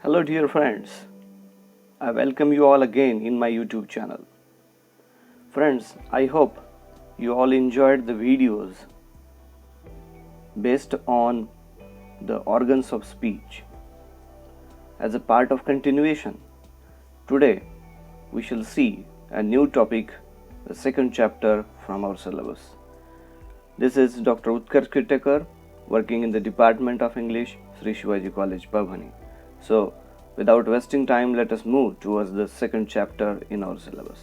Hello dear friends, I welcome you all again in my YouTube channel. Friends, I hope you all enjoyed the videos based on the organs of speech. As a part of continuation, today we shall see a new topic, the second chapter from our syllabus. This is Dr. Utkarsh Kirtekar, working in the Department of English, Sri Shivaji College, Pabhani. So, without wasting time, let us move towards the second chapter in our syllabus.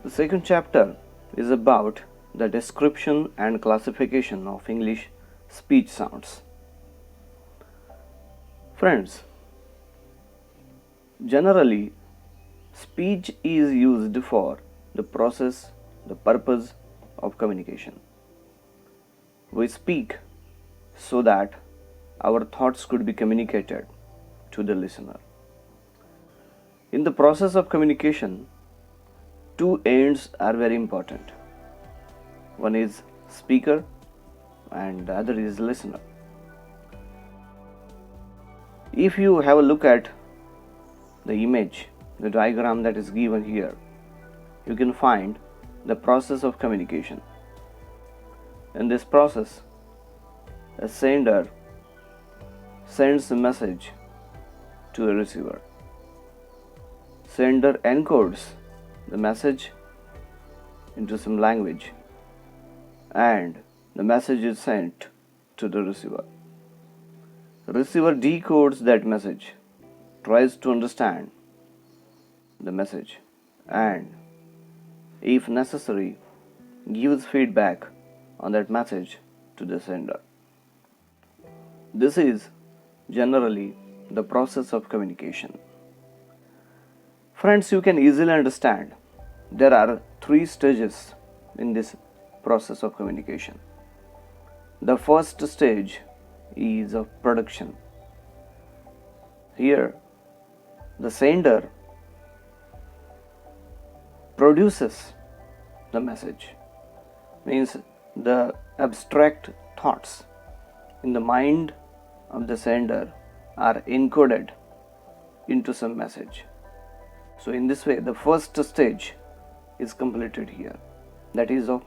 The second chapter is about the description and classification of English speech sounds. Friends, generally, speech is used for the process, the purpose of communication. We speak so that our thoughts could be communicated to the listener. In the process of communication, two ends are very important. One is speaker and the other is listener. If you have a look at the image, the diagram that is given here, you can find the process of communication. In this process, a sender sends a message to a receiver. Sender encodes the message into some language and the message is sent to the receiver. Receiver decodes that message, tries to understand the message and, if necessary, gives feedback on that message to the sender. This is generally the process of communication. Friends, you can easily understand there are three stages in this process of communication. The first stage is of production. Here, the sender produces the message, means the abstract thoughts in the mind of the sender are encoded into some message. So in this way, the first stage is completed here, that is of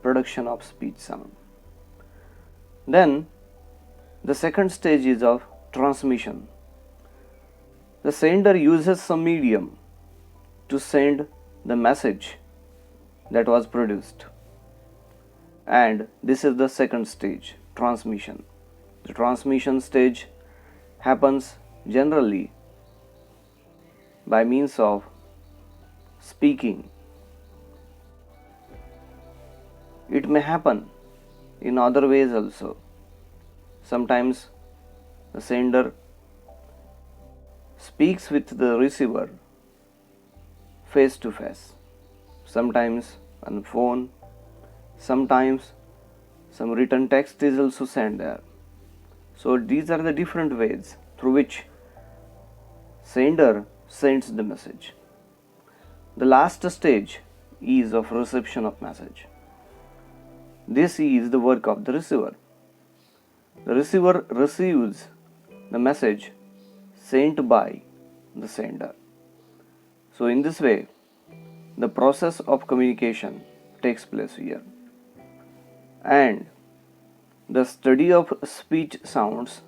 production of speech sound. Then the second stage is of transmission. The sender uses some medium to send the message that was produced, and this is the second stage, transmission. The transmission stage happens generally by means of speaking. It may happen in other ways also. Sometimes the sender speaks with the receiver face to face, sometimes on the phone, sometimes some written text is also sent there. So these are the different ways through which sender sends the message. The last stage is of reception of message. This is the work of the receiver. The receiver receives the message sent by the sender. So in this way, the process of communication takes place here. And the study of speech sounds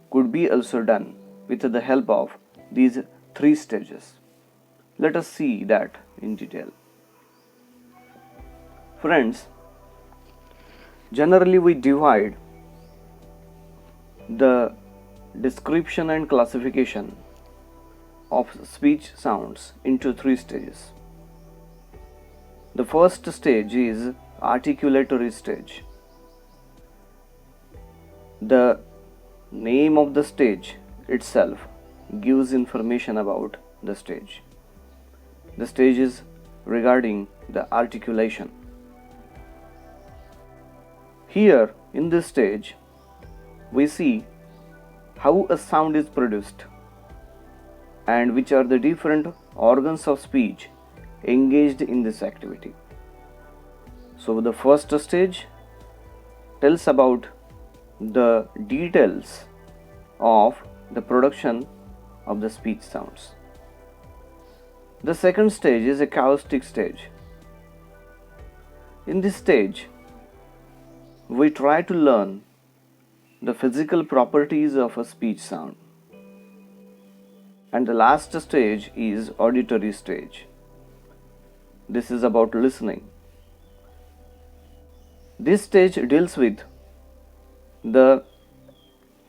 could be also done with the help of these three stages. Let us see that in detail. Friends, generally we divide the description and classification of speech sounds into three stages. The first stage is articulatory stage. The name of the stage itself gives information about the stage. The stage is regarding the articulation. Here in this stage, we see how a sound is produced and which are the different organs of speech engaged in this activity. So the first stage tells about the details of the production of the speech sounds. The second stage is acoustic stage. In this stage, we try to learn the physical properties of a speech sound. And the last stage is auditory stage. This is about listening. This stage deals with the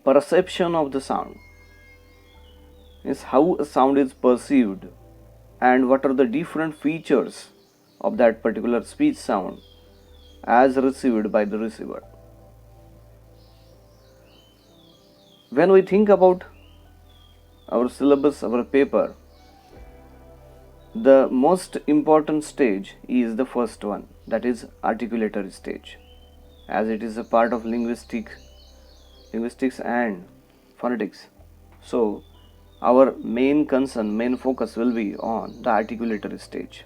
perception of the sound. Is how a sound is perceived and what are the different features of that particular speech sound as received by the receiver. When we think about our syllabus, our paper, the most important stage is the first one, that is articulatory stage, as it is a part of linguistics and phonetics. So our main concern, main focus will be on the articulatory stage.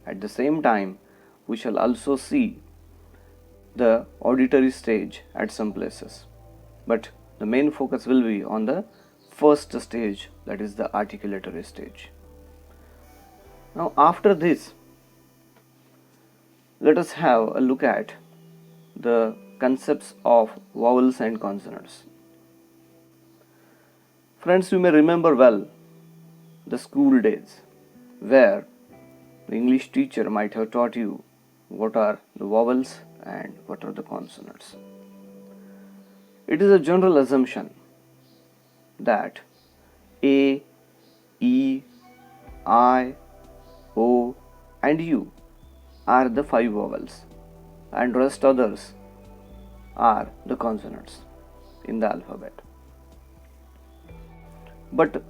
At the same time, we shall also see the auditory stage at some places. But the main focus will be on the first stage, that is the articulatory stage. Now after this, let us have a look at the concepts of vowels and consonants. Friends, you may remember well the school days where the English teacher might have taught you what are the vowels and what are the consonants. It is a general assumption that A, E, I, O and U are the 5 vowels and rest others are the consonants in the alphabet. But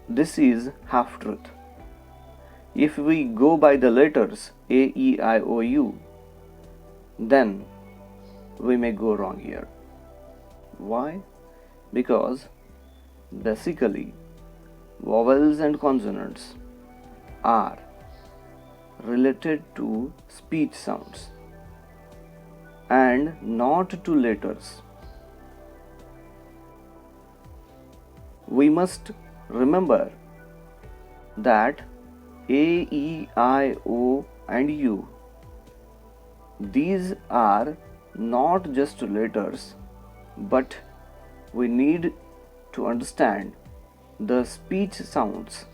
this is half truth. If we go by the letters A, E, I, O, U, then we may go wrong here. Why? Because basically vowels and consonants are related to speech sounds and not to letters. We must remember that A, E, I, O and U, these are not just letters, but we need to understand the speech sounds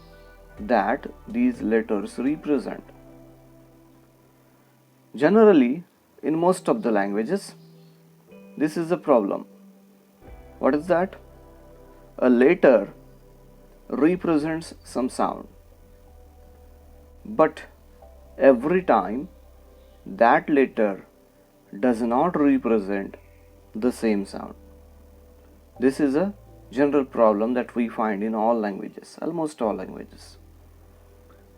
that these letters represent. Generally, in most of the languages, this is a problem. What is that? A letter represents some sound, but every time that letter does not represent the same sound. This is a general problem that we find in all languages, almost all languages.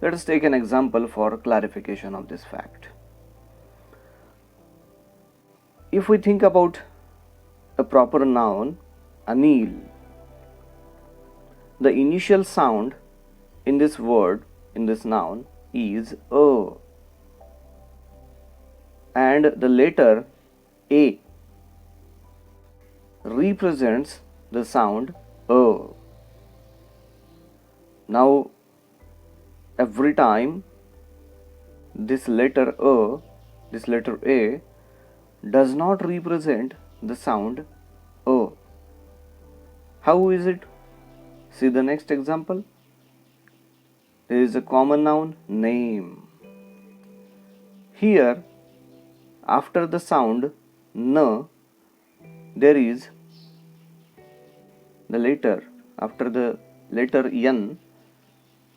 Let us take an example for clarification of this fact. If we think about a proper noun, Anil, the initial sound in this word, in this noun, is A, and the letter A represents the sound A. Now, every time this letter A, does not represent the sound A. How is it? See the next example. There is a common noun, name. Here, after the sound N, there is the letter, after the letter N,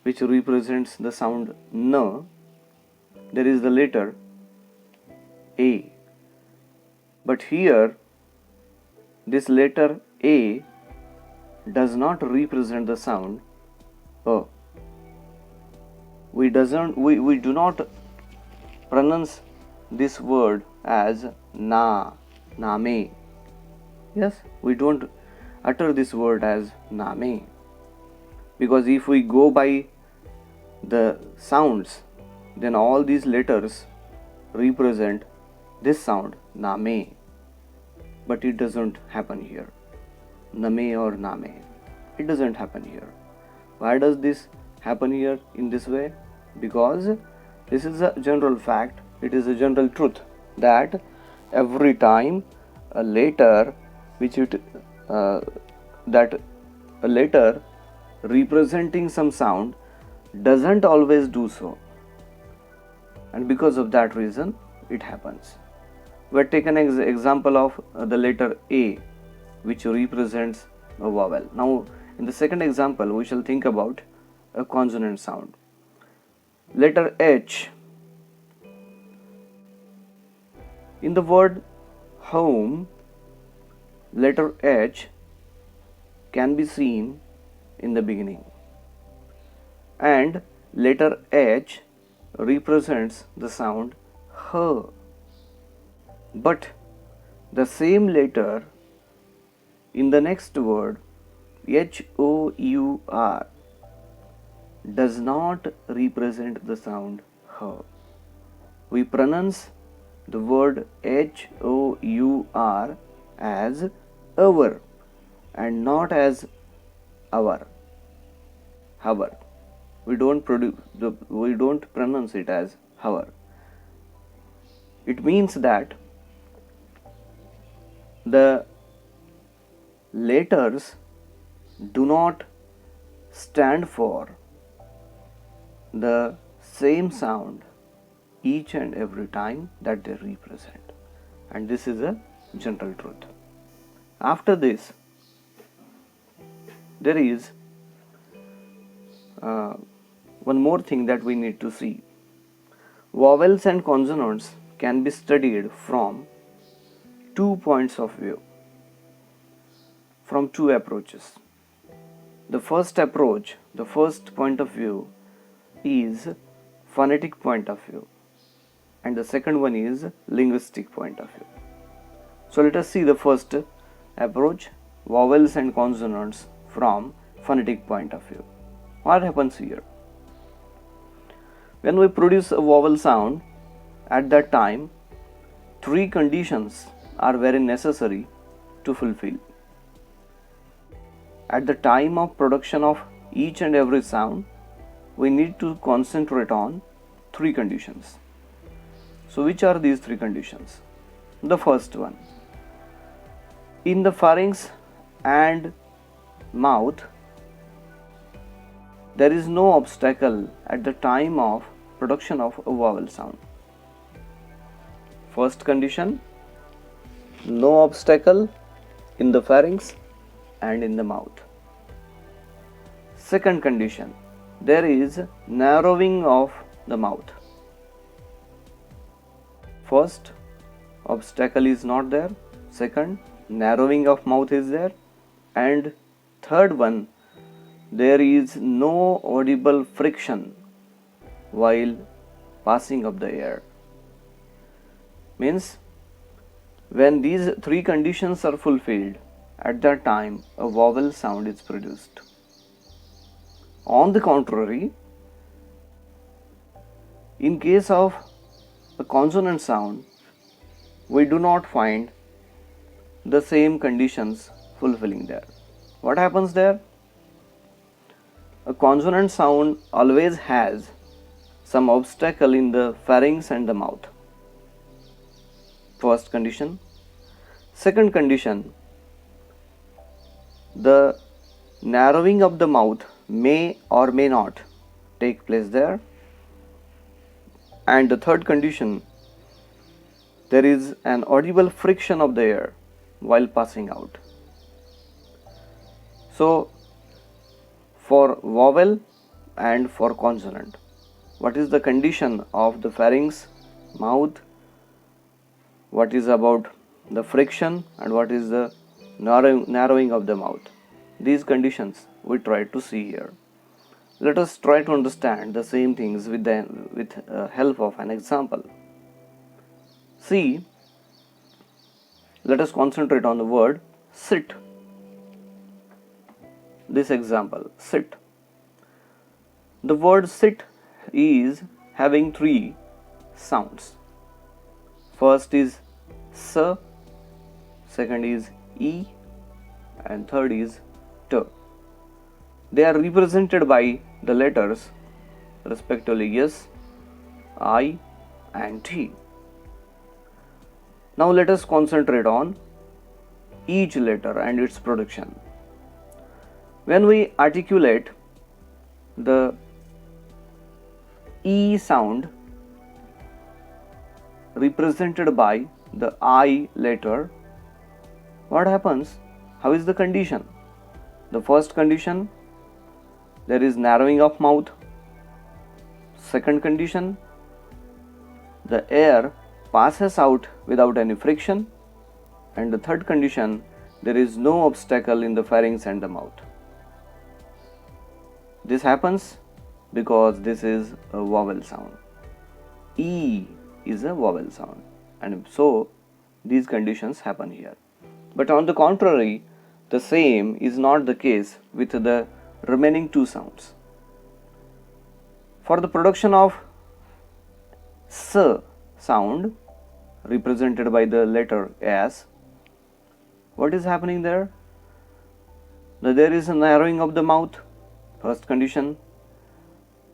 which represents the sound N, there is the letter A. But here, this letter A does not represent the sound A. We do not pronounce this word as na, name. Yes, we don't utter this word as name, because if we go by the sounds, then all these letters represent this sound name, but it doesn't happen here. name or name. It doesn't happen here. Why does this happen here in this way? Because this is a general fact, it is a general truth that every time a letter that a letter representing some sound doesn't always do so, and because of that reason it happens. We take an example of the letter A, which represents a vowel. Now in the second example we shall think about a consonant sound. Letter H. In the word home, letter H can be seen in the beginning, and letter H represents the sound H. But the same letter in the next word HOUR does not represent the sound H. We pronounce the word HOUR as our and not as our. However, we don't pronounce it as our. It means that the letters do not stand for the same sound each and every time that they represent, and this is a general truth. After this, there is one more thing that we need to see. Vowels and consonants can be studied from 2 points of view, from 2 approaches. The first point of view is phonetic point of view, and the second one is linguistic point of view. So let us see the first approach, vowels and consonants from phonetic point of view. What happens here? When we produce a vowel sound, at that time 3 conditions are very necessary to fulfill. At the time of production of each and every sound, we need to concentrate on 3 conditions. So which are these 3 conditions? The first one, in the pharynx and mouth, there is no obstacle at the time of production of a vowel sound. First condition, no obstacle in the pharynx and in the mouth. Second condition, there is narrowing of the mouth. First, obstacle is not there. Second, narrowing of mouth is there. And third one, there is no audible friction while passing of the air. Means, when these 3 conditions are fulfilled, at that time a vowel sound is produced. On the contrary, in case of a consonant sound, we do not find the same conditions fulfilling there. What happens there? A consonant sound always has some obstacle in the pharynx and the mouth. First condition. Second condition, the narrowing of the mouth may or may not take place there. And the third condition, there is an audible friction of the air while passing out. So, for vowel and for consonant, what is the condition of the pharynx, mouth, what is about the friction, and what is the narrowing of the mouth? These conditions we try to see here. Let us try to understand the same things with help of an example. See, let us concentrate on the word sit. This example, sit. The word sit is having 3 sounds. First is S, second is E, and third is t. They are represented by the letters respectively S, I and T. Now let us concentrate on each letter and its production. When we articulate the E sound represented by the I letter, what happens? How is the condition? The first condition, there is narrowing of mouth. Second condition, the air passes out without any friction. And the third condition, there is no obstacle in the pharynx and the mouth. This happens because this is a vowel sound. E is a vowel sound, and so these conditions happen here. But on the contrary, the same is not the case with the remaining two sounds. For the production of S sound represented by the letter S, what is happening there? There is a narrowing of the mouth, first condition,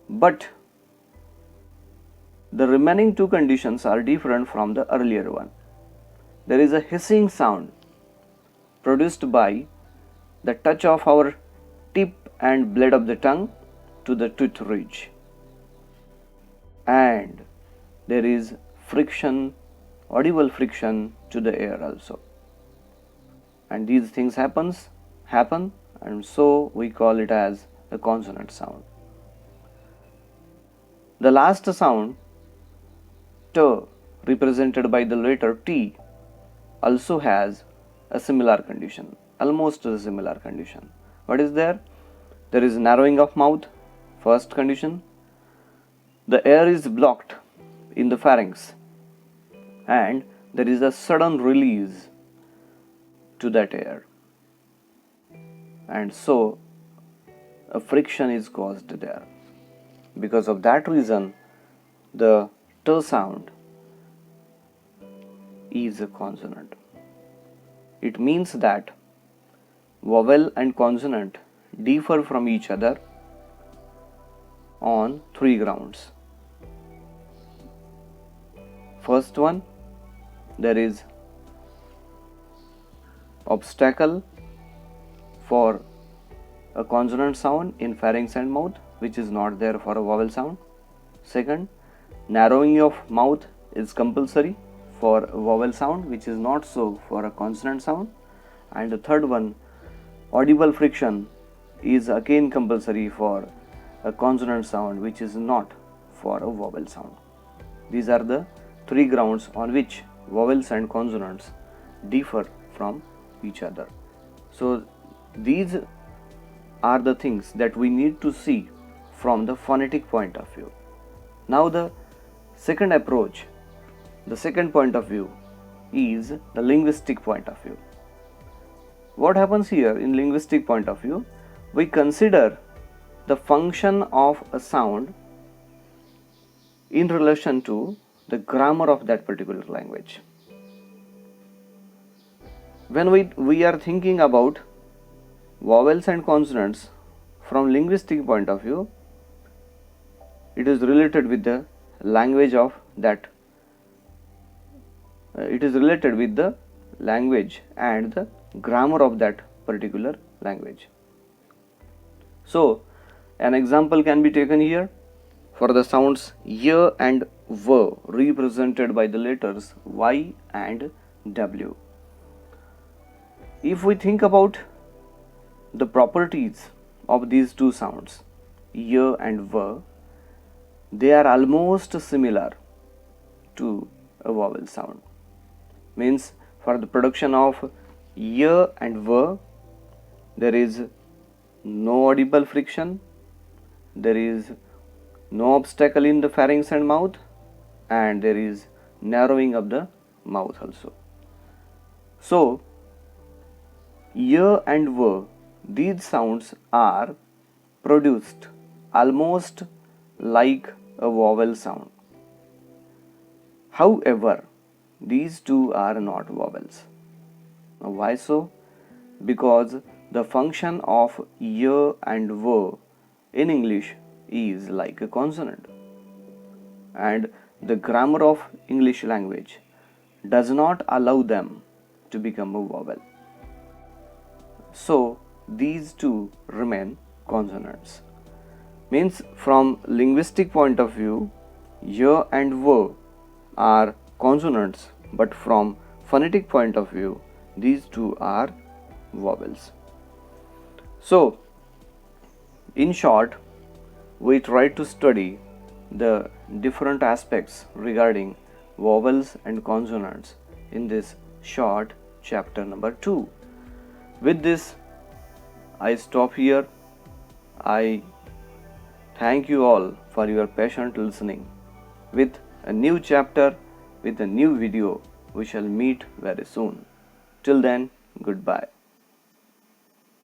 but the remaining two conditions are different from the earlier one. There is a hissing sound produced by the touch of our tip and blade of the tongue to the tooth ridge, and there is friction, audible friction to the air also. And these things happen, and so we call it as a consonant sound. The last sound, T, represented by the letter T, also has a similar condition, almost a similar condition. What is there? There is narrowing of mouth, first condition. The air is blocked in the pharynx, and there is a sudden release to that air, and so a friction is caused there. Because of that reason, the T sound is a consonant. It means that vowel and consonant differ from each other on three grounds. First one, there is obstacle for a consonant sound in pharynx and mouth, which is not there for a vowel sound. Second, narrowing of mouth is compulsory for a vowel sound, which is not so for a consonant sound. And the third one, audible friction is again compulsory for a consonant sound, which is not for a vowel sound. These are the three grounds on which vowels and consonants differ from each other. So these are the things that we need to see from the phonetic point of view. Now the second approach, the second point of view is the linguistic point of view. What happens here in linguistic point of view? We consider the function of a sound in relation to the grammar of that particular language. When we are thinking about vowels and consonants from linguistic point of view, it is related with the language of that. It is related with the language and the grammar of that particular language. So, an example can be taken here for the sounds y and v represented by the letters y and w. If we think about the properties of these two sounds, y and v, they are almost similar to a vowel sound. Means for the production of y and v, there is no audible friction, there is no obstacle in the pharynx and mouth, and there is narrowing of the mouth also. So, y and v, these sounds are produced almost like a vowel sound. However, these two are not vowels. Now, why so? because the function of y and v in English is like a consonant, and the grammar of English language does not allow them to become a vowel. So these two remain consonants. Means from linguistic point of view, y and v are consonants, but from phonetic point of view, these two are vowels. So in short, we try to study the different aspects regarding vowels and consonants in this short chapter number 2. With this, I stop here. I thank you all for your patient listening. With a new chapter, with a new video, we shall meet very soon. Till then, goodbye.